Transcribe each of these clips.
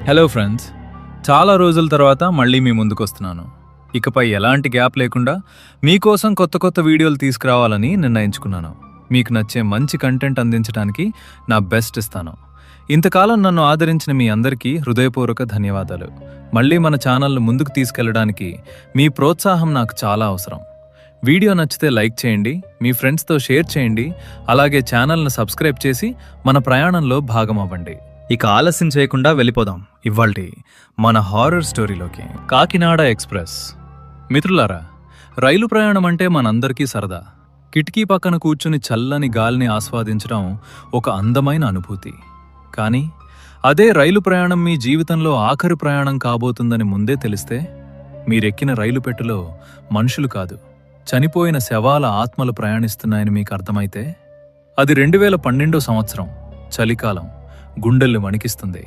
Hello friends, చాలా రోజుల తర్వాత మళ్ళీ మీ ముందుకు వస్తున్నాను. ఇకపై ఎలాంటి గ్యాప్ లేకుండా మీకోసం కొత్త కొత్త వీడియోలు తీసుకురావాలని నిర్ణయించుకున్నాను. మీకు నచ్చే మంచి కంటెంట్ అందించడానికి నా బెస్ట్ ఇస్తాను. ఇంతకాలం నన్ను ఆదరించిన మీ అందరికీ హృదయపూర్వక ధన్యవాదాలు. మళ్ళీ మన ఛానల్ను ముందుకు తీసుకెళ్లడానికి మీ ప్రోత్సాహం నాకు చాలా అవసరం. వీడియో నచ్చితే లైక్ చేయండి, మీ ఫ్రెండ్స్తో షేర్ చేయండి, అలాగే ఛానల్ను సబ్స్క్రైబ్ చేసి మన ప్రయాణంలో భాగం అవ్వండి. ఇక ఆలస్యం చేయకుండా వెళ్ళిపోదాం ఇవాల్టి మన హారర్ స్టోరీలోకి. కాకినాడ ఎక్స్ప్రెస్. మిత్రులారా, రైలు ప్రయాణం అంటే మనందరికీ సరదా. కిటికీ పక్కన కూర్చుని చల్లని గాలిని ఆస్వాదించడం ఒక అందమైన అనుభూతి. కానీ అదే రైలు ప్రయాణం మీ జీవితంలో ఆఖరి ప్రయాణం కాబోతుందని ముందే తెలిస్తే, మీరెక్కిన రైలు పెట్టెలో మనుషులు కాదు, చనిపోయిన శవాల ఆత్మలు ప్రయాణిస్తున్నాయని మీకు అర్థమైతే, అది 2012 సంవత్సరం చలికాలం. గుండెల్ని వణికిస్తుంది.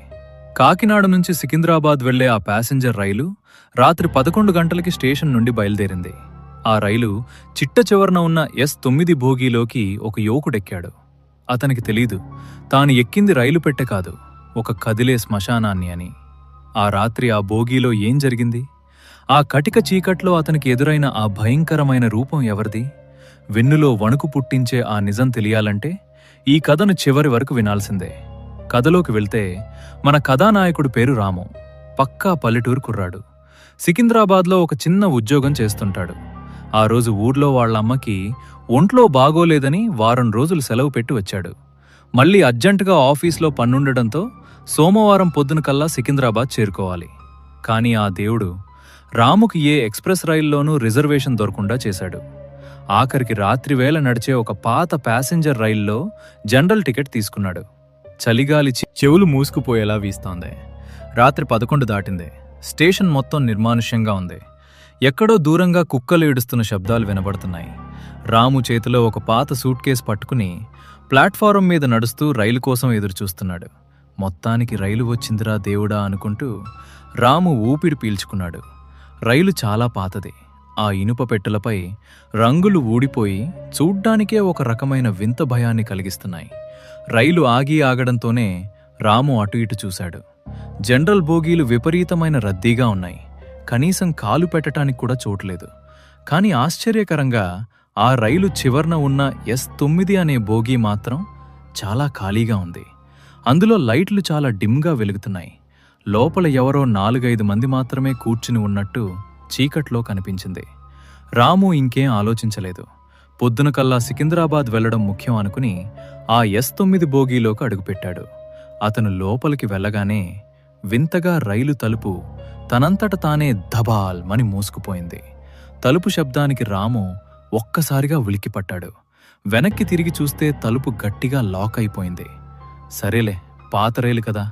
కాకినాడ నుంచి సికింద్రాబాద్ వెళ్లే ఆ ప్యాసింజర్ రైలు రాత్రి 11 గంటలకి స్టేషన్ నుండి బయలుదేరింది. ఆ రైలు చిట్ట చివరన ఉన్న S9 బోగీలోకి ఒక యువకుడెక్కాడు. అతనికి తెలీదు తాను ఎక్కింది రైలు పెట్టె కాదు, ఒక కదిలే శ్మశానాన్ని అని. ఆ రాత్రి ఆ బోగీలో ఏం జరిగింది? ఆ కటిక చీకట్లో అతనికి ఎదురైన ఆ భయంకరమైన రూపం ఎవరిది? వెన్నులో వణుకు పుట్టించే ఆ నిజం తెలియాలంటే ఈ కథను చివరి వరకు వినాల్సిందే. కథలోకి వెళ్తే, మన కథానాయకుడు పేరు రాము. పక్కా పల్లెటూరు కుర్రాడు. సికింద్రాబాద్లో ఒక చిన్న ఉద్యోగం చేస్తుంటాడు. ఆ రోజు ఊర్లో వాళ్ళమ్మకి ఒంట్లో బాగోలేదని వారం రోజులు సెలవు పెట్టి వచ్చాడు. మళ్ళీ అర్జెంటుగా ఆఫీస్లో పనుండడంతో సోమవారం పొద్దున కల్లా సికింద్రాబాద్ చేరుకోవాలి. కానీ ఆ దేవుడు రాముకి ఏ ఎక్స్ప్రెస్ రైల్లోనూ రిజర్వేషన్ దొరకుండా చేశాడు. ఆఖరికి రాత్రివేళ నడిచే ఒక పాత ప్యాసింజర్ రైల్లో జనరల్ టికెట్ తీసుకున్నాడు. చలిగాలి చెవులు మూసుకుపోయేలా వీస్తోంది. రాత్రి 11 దాటింది. స్టేషన్ మొత్తం నిర్మానుష్యంగా ఉంది. ఎక్కడో దూరంగా కుక్కలు ఏడుస్తున్న శబ్దాలు వినబడుతున్నాయి. రాము చేతిలో ఒక పాత సూట్ కేసు పట్టుకుని ప్లాట్ఫారం మీద నడుస్తూ రైలు కోసం ఎదురుచూస్తున్నాడు. మొత్తానికి రైలు వచ్చిందిరా దేవుడా అనుకుంటూ రాము ఊపిరి పీల్చుకున్నాడు. రైలు చాలా పాతది. ఆ ఇనుప పెట్టెలపై రంగులు ఊడిపోయి చూడ్డానికే ఒక రకమైన వింత భయాన్ని కలిగిస్తున్నాయి. రైలు ఆగడంతోనే రాము అటు ఇటు చూశాడు. జనరల్ బోగీలు విపరీతమైన రద్దీగా ఉన్నాయి. కనీసం కాలు పెట్టడానికి కూడా చోట్లేదు. కానీ ఆశ్చర్యకరంగా ఆ రైలు చివర్న ఉన్న S9 అనే బోగీ మాత్రం చాలా ఖాళీగా ఉంది. అందులో లైట్లు చాలా డిమ్గా వెలుగుతున్నాయి. లోపల ఎవరో 4-5 మంది మాత్రమే కూర్చుని ఉన్నట్టు చీకట్లో కనిపించింది. రాము ఇంకేం ఆలోచించలేదు. పొద్దున కల్లా సికింద్రాబాద్ వెళ్లడం ముఖ్యం అనుకుని ఆ S9 బోగీలోకి అడుగుపెట్టాడు. అతను లోపలికి వెళ్ళగానే వింతగా రైలు తలుపు తనంతట తానే ధబాల్ మని మూసుకుపోయింది. తలుపు శబ్దానికి రాము ఒక్కసారిగా ఉలిక్కిపట్టాడు. వెనక్కి తిరిగి చూస్తే తలుపు గట్టిగా లాక్ అయిపోయింది. సరేలే, పాత రైలు కదా,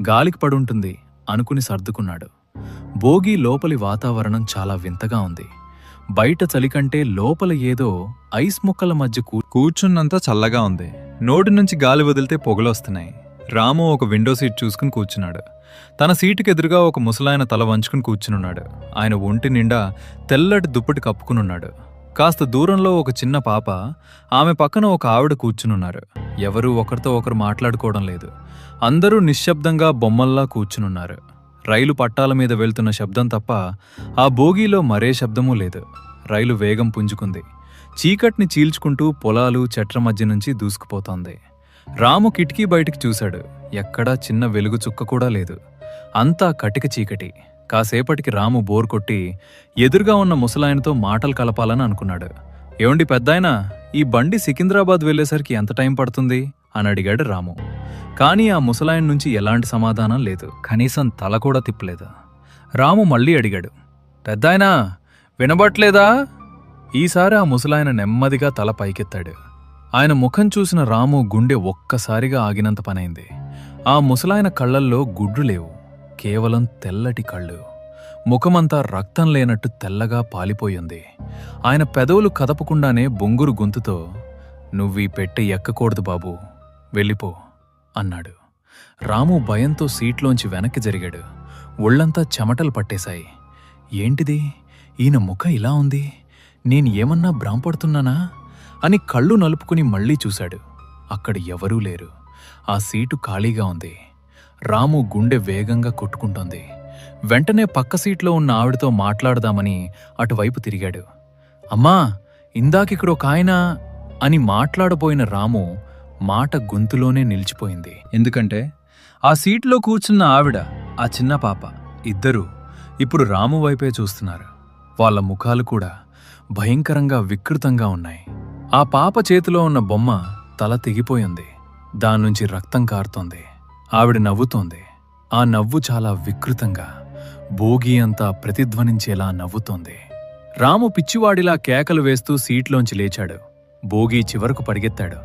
గాలికి పడుంటుంది అనుకుని సర్దుకున్నాడు. బోగీ లోపలి వాతావరణం చాలా వింతగా ఉంది. బయట చలికంటే లోపల ఏదో ఐస్ ముక్కల మధ్య కూర్చున్నంత చల్లగా ఉంది. నోటి నుంచి గాలి వదిలితే పొగలొస్తున్నాయి. రాము ఒక విండో సీట్ చూసుకుని కూర్చున్నాడు. తన సీటుకు ఎదురుగా ఒక ముసలాయన తల వంచుకుని కూర్చునున్నాడు. ఆయన ఒంటి నిండా తెల్లటి దుప్పటి కప్పుకునున్నాడు. కాస్త దూరంలో ఒక చిన్న పాప, ఆమె పక్కన ఒక ఆవిడ కూర్చునున్నారు. ఎవరూ ఒకరితో ఒకరు మాట్లాడుకోవడం లేదు. అందరూ నిశ్శబ్దంగా బొమ్మల్లా కూర్చునున్నారు. రైలు పట్టాల మీద వెళ్తున్న శబ్దం తప్ప ఆ బోగీలో మరే శబ్దమూ లేదు. రైలు వేగం పుంజుకుంది. చీకటిని చీల్చుకుంటూ పొలాలు చెట్ల మధ్య నుంచి దూసుకుపోతోంది. రాము కిటికీ బయటికి చూశాడు. ఎక్కడా చిన్న వెలుగు చుక్క కూడా లేదు. అంతా కటిక చీకటి. కాసేపటికి రాము బోర్ కొట్టి ఎదురుగా ఉన్న ముసలాయనతో మాటలు కలపాలని అనుకున్నాడు. ఏమండి పెద్దాయనా, ఈ బండి సికింద్రాబాద్ వెళ్లేసరికి ఎంత టైం పడుతుంది అని అడిగాడు రాము. కానీ ఆ ముసలాయన నుంచి ఎలాంటి సమాధానం లేదు. కనీసం తల కూడా తిప్పలేదు. రాము మళ్ళీ అడిగాడు, పెద్దాయనా వినబట్లేదా? ఈసారి ఆ ముసలాయన నెమ్మదిగా తల పైకెత్తాడు. ఆయన ముఖం చూసిన రాము గుండె ఒక్కసారిగా ఆగినంత పనైంది. ఆ ముసలాయన కళ్లల్లో గుడ్లు లేవు, కేవలం తెల్లటి కళ్ళు. ముఖమంతా రక్తం లేనట్టు తెల్లగా పాలిపోయింది. ఆయన పెదవులు కదపకుండానే బొంగురు గొంతుతో, నువ్వీ పెట్టె ఎక్కకూడదు బాబూ, వెళ్ళిపో అన్నాడు. రాము భయంతో సీట్లోంచి వెనక్కి జరిగాడు. ఒళ్లంతా చెమటలు పట్టేశాయి. ఏంటిది, ఈయన ముఖం ఇలా ఉంది, నేను ఏమన్నా భ్రాంపడుతున్నానా అని కళ్ళు నలుపుకుని మళ్లీ చూశాడు. అక్కడ ఎవరూ లేరు. ఆ సీటు ఖాళీగా ఉంది. రాము గుండె వేగంగా కొట్టుకుంటోంది. వెంటనే పక్క సీట్లో ఉన్న ఆవిడతో మాట్లాడదామని అటువైపు తిరిగాడు. అమ్మా, ఇందాకిక్కడొక ఆయన అని మాట్లాడబోయిన రాము మాట గొంతులోనే నిలిచిపోయింది. ఎందుకంటే ఆ సీట్లో కూర్చున్న ఆవిడ, ఆ చిన్న పాప ఇద్దరూ ఇప్పుడు రాము వైపే చూస్తున్నారు. వాళ్ళ ముఖాలు కూడా భయంకరంగా వికృతంగా ఉన్నాయి. ఆ పాప చేతిలో ఉన్న బొమ్మ తల తెగిపోయింది. దాన్నుంచి రక్తం కారుతోంది. ఆవిడ నవ్వుతోంది. ఆ నవ్వు చాలా వికృతంగా, భోగి అంతా ప్రతిధ్వనించేలా నవ్వుతోంది. రాము పిచ్చివాడిలా కేకలు వేస్తూ సీట్లోంచి లేచాడు. భోగి చివరకు పరిగెత్తాడు.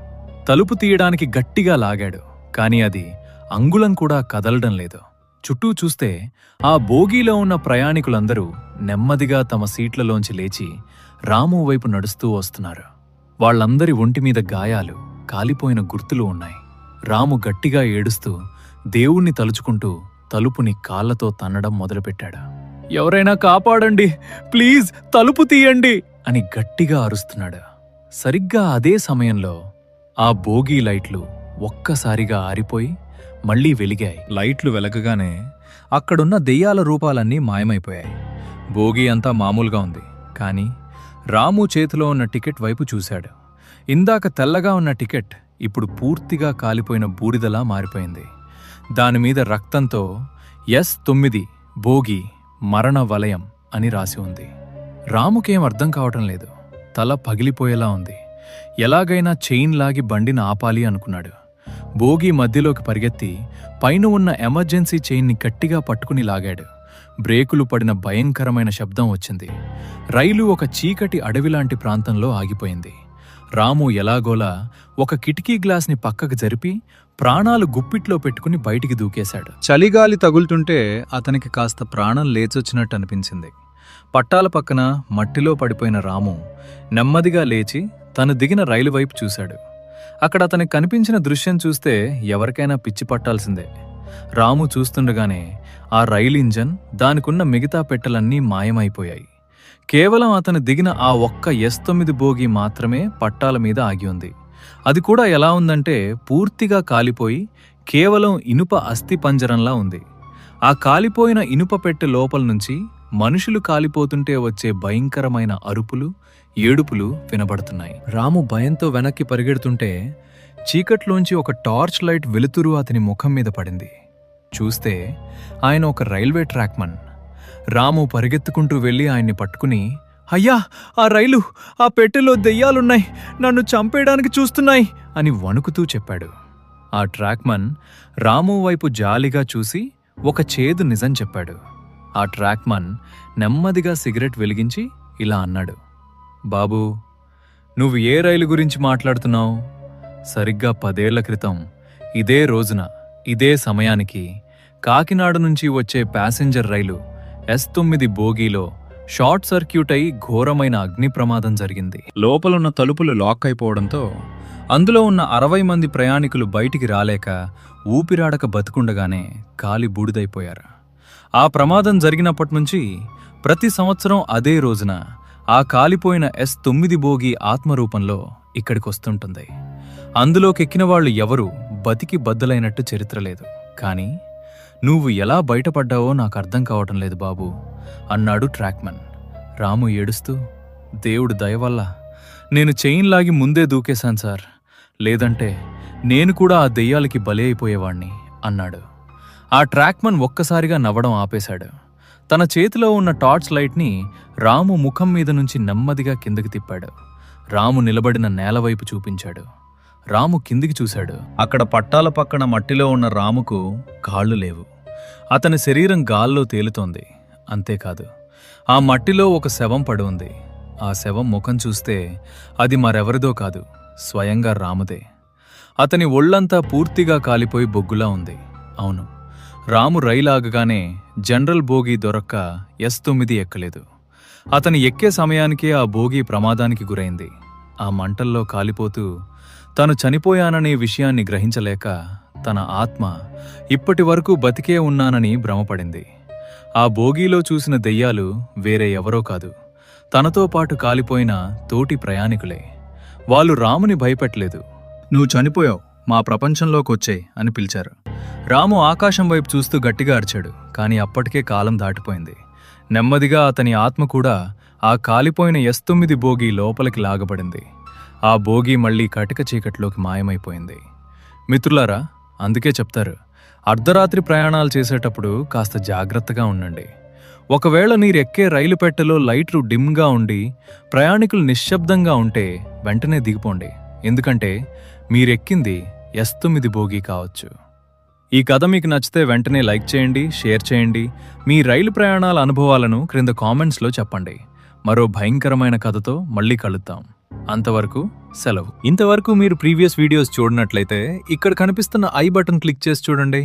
తలుపు తీయడానికి గట్టిగా లాగాడు. కాని అది అంగుళం కూడా కదలడం లేదు. చుట్టూ చూస్తే ఆ బోగీలో ఉన్న ప్రయాణికులందరూ నెమ్మదిగా తమ సీట్లలోంచి లేచి రాము వైపు నడుస్తూ వస్తున్నారు. వాళ్లందరి ఒంటిమీద గాయాలు, కాలిపోయిన గుర్తులు ఉన్నాయి. రాము గట్టిగా ఏడుస్తూ దేవుణ్ణి తలుచుకుంటూ తలుపుని కాళ్లతో తన్నడం మొదలుపెట్టాడు. ఎవరైనా కాపాడండి, ప్లీజ్ తలుపు తీయండి అని గట్టిగా అరుస్తున్నాడు. సరిగ్గా అదే సమయంలో ఆ బోగీ లైట్లు ఒక్కసారిగా ఆరిపోయి మళ్లీ వెలిగాయి. లైట్లు వెలగగానే అక్కడున్న దెయ్యాల రూపాలన్నీ మాయమైపోయాయి. బోగీ అంతా మామూలుగా ఉంది. కాని రాము చేతిలో ఉన్న టికెట్ వైపు చూశాడు. ఇందాక తెల్లగా ఉన్న టికెట్ ఇప్పుడు పూర్తిగా కాలిపోయిన బూడిదలా మారిపోయింది. దానిమీద రక్తంతో S9 భోగి మరణ వలయం అని రాసి ఉంది. రాముకేం అర్థం కావటం లేదు. తల పగిలిపోయేలా ఉంది. ఎలాగైనా చైన్ లాగి బండిని ఆపాలి అనుకున్నాడు. భోగి మధ్యలోకి పరిగెత్తి పైన ఉన్న ఎమర్జెన్సీ చైన్ని గట్టిగా పట్టుకుని లాగాడు. బ్రేకులు పడిన భయంకరమైన శబ్దం వచ్చింది. రైలు ఒక చీకటి అడవిలాంటి ప్రాంతంలో ఆగిపోయింది. రాము ఎలాగోలా ఒక కిటికీ గ్లాస్ని పక్కకు జరిపి ప్రాణాలు గుప్పిట్లో పెట్టుకుని బయటికి దూకేశాడు. చలిగాలి తగులుతుంటే అతనికి కాస్త ప్రాణం లేచొచ్చినట్టు అనిపించింది. పట్టాల పక్కన మట్టిలో పడిపోయిన రాము నెమ్మదిగా లేచి తను దిగిన రైలు వైపు చూశాడు. అక్కడ అతనికి కనిపించిన దృశ్యం చూస్తే ఎవరికైనా పిచ్చి పట్టాల్సిందే. రాము చూస్తుండగానే ఆ రైలు ఇంజన్, దానికున్న మిగతా పెట్టెలన్నీ మాయమైపోయాయి. కేవలం అతను దిగిన ఆ ఒక్క S9 బోగి మాత్రమే పట్టాల మీద ఆగి ఉంది. అది కూడా ఎలా ఉందంటే పూర్తిగా కాలిపోయి కేవలం ఇనుప అస్థి పంజరంలా ఉంది. ఆ కాలిపోయిన ఇనుప పెట్టె లోపల నుంచి మనుషులు కాలిపోతుంటే వచ్చే భయంకరమైన అరుపులు, ఏడుపులు వినబడుతున్నాయి. రాము భయంతో వెనక్కి పరిగెడుతుంటే చీకట్లోంచి ఒక టార్చ్ లైట్ వెలుతురు అతని ముఖం మీద పడింది. చూస్తే ఆయన ఒక రైల్వే ట్రాక్మన్. రాము పరిగెత్తుకుంటూ వెళ్లి ఆయన్ని పట్టుకుని, అయ్యా, ఆ రైలు, ఆ పెట్టెలో దెయ్యాలున్నాయి, నన్ను చంపేయడానికి చూస్తున్నాయి అని వణుకుతూ చెప్పాడు. ఆ ట్రాక్మన్ రాము వైపు జాలిగా చూసి ఒక చేదు నిజం చెప్పాడు. ఆ ట్రాక్మన్ నెమ్మదిగా సిగరెట్ వెలిగించి ఇలా అన్నాడు, బాబూ, నువ్వు ఏ రైలు గురించి మాట్లాడుతున్నావు? సరిగ్గా 10 ఏళ్ల క్రితం ఇదే రోజున ఇదే సమయానికి కాకినాడ నుంచి వచ్చే ప్యాసింజర్ రైలు S9 బోగీలో షార్ట్ సర్క్యూట్ అయి ఘోరమైన అగ్ని ప్రమాదం జరిగింది. లోపలున్న తలుపులు లాక్ అయిపోవడంతో అందులో ఉన్న 60 మంది ప్రయాణికులు బయటికి రాలేక ఊపిరాడక బతుకుండగానే కాలి బూడిదైపోయారు. ఆ ప్రమాదం జరిగినప్పటినుంచి ప్రతి సంవత్సరం అదే రోజున ఆ కాలిపోయిన S9 బోగి ఆత్మరూపంలో ఇక్కడికొస్తుంటుంది. అందులోకెక్కిన వాళ్ళు ఎవరూ బతికి బద్దలైనట్టు చరిత్ర లేదు. కానీ నువ్వు ఎలా బయటపడ్డావో నాకు అర్థం కావటం లేదు బాబూ అన్నాడు ట్రాక్మన్. రాము ఏడుస్తూ, దేవుడు దయవల్ల నేను చైన్ లాగి ముందే దూకేశాను సార్, లేదంటే నేను కూడా ఆ దెయ్యాలకి బలి అయిపోయేవాణ్ణి అన్నాడు. ఆ ట్రాక్మన్ ఒక్కసారిగా నవ్వడం ఆపేశాడు. తన చేతిలో ఉన్న టార్చ్ లైట్ని రాము ముఖం మీద నుంచి నెమ్మదిగా కిందకి తిప్పాడు. రాము నిలబడిన నేలవైపు చూపించాడు. రాము కిందికి చూశాడు. అక్కడ పట్టాల పక్కన మట్టిలో ఉన్న రాముకు కాళ్ళు లేవు. అతని శరీరం గాల్లో తేలుతోంది. అంతేకాదు, ఆ మట్టిలో ఒక శవం పడి ఉంది. ఆ శవం ముఖం చూస్తే అది మరెవరిదో కాదు, స్వయంగా రాముదే. అతని ఒళ్లంతా పూర్తిగా కాలిపోయి బొగ్గులా ఉంది. అవును, రాము రైలు ఆగగానే జనరల్ బోగీ దొరక్క S9 ఎక్కలేదు. అతను ఎక్కే సమయానికే ఆ బోగీ ప్రమాదానికి గురైంది. ఆ మంటల్లో కాలిపోతూ తను చనిపోయాననే విషయాన్ని గ్రహించలేక తన ఆత్మ ఇప్పటి వరకు బతికే ఉన్నానని భ్రమపడింది. ఆ బోగీలో చూసిన దెయ్యాలు వేరే ఎవరో కాదు, తనతో పాటు కాలిపోయిన తోటి ప్రయాణికులే. వాళ్ళు రాముని భయపెట్టలేదు. నువ్వు చనిపోయావు, మా ప్రపంచంలోకొచ్చేయ్ అని పిలిచారు. రాము ఆకాశం వైపు చూస్తూ గట్టిగా అరిచాడు. కానీ అప్పటికే కాలం దాటిపోయింది. నెమ్మదిగా అతని ఆత్మ కూడా ఆ కాలిపోయిన S9 బోగి లోపలికి లాగబడింది. ఆ బోగి మళ్లీ కటిక చీకట్లోకి మాయమైపోయింది. మిత్రులారా, అందుకే చెప్తారు, అర్ధరాత్రి ప్రయాణాలు చేసేటప్పుడు కాస్త జాగ్రత్తగా ఉండండి. ఒకవేళ మీరెక్కే రైలు పెట్టెలో లైట్లు డిమ్గా ఉండి ప్రయాణికులు నిశ్శబ్దంగా ఉంటే వెంటనే దిగిపోండి. ఎందుకంటే మీరెక్కింది S9 బోగి కావచ్చు. ఈ కథ మీకు నచ్చితే వెంటనే లైక్ చేయండి, షేర్ చేయండి. మీ రైలు ప్రయాణాల అనుభవాలను క్రింద కామెంట్స్లో చెప్పండి. మరో భయంకరమైన కథతో మళ్ళీ కలుద్దాం. అంతవరకు సెలవు. ఇంతవరకు మీరు ప్రీవియస్ వీడియోస్ చూడనట్లయితే ఇక్కడ కనిపిస్తున్న ఐ బటన్ క్లిక్ చేసి చూడండి.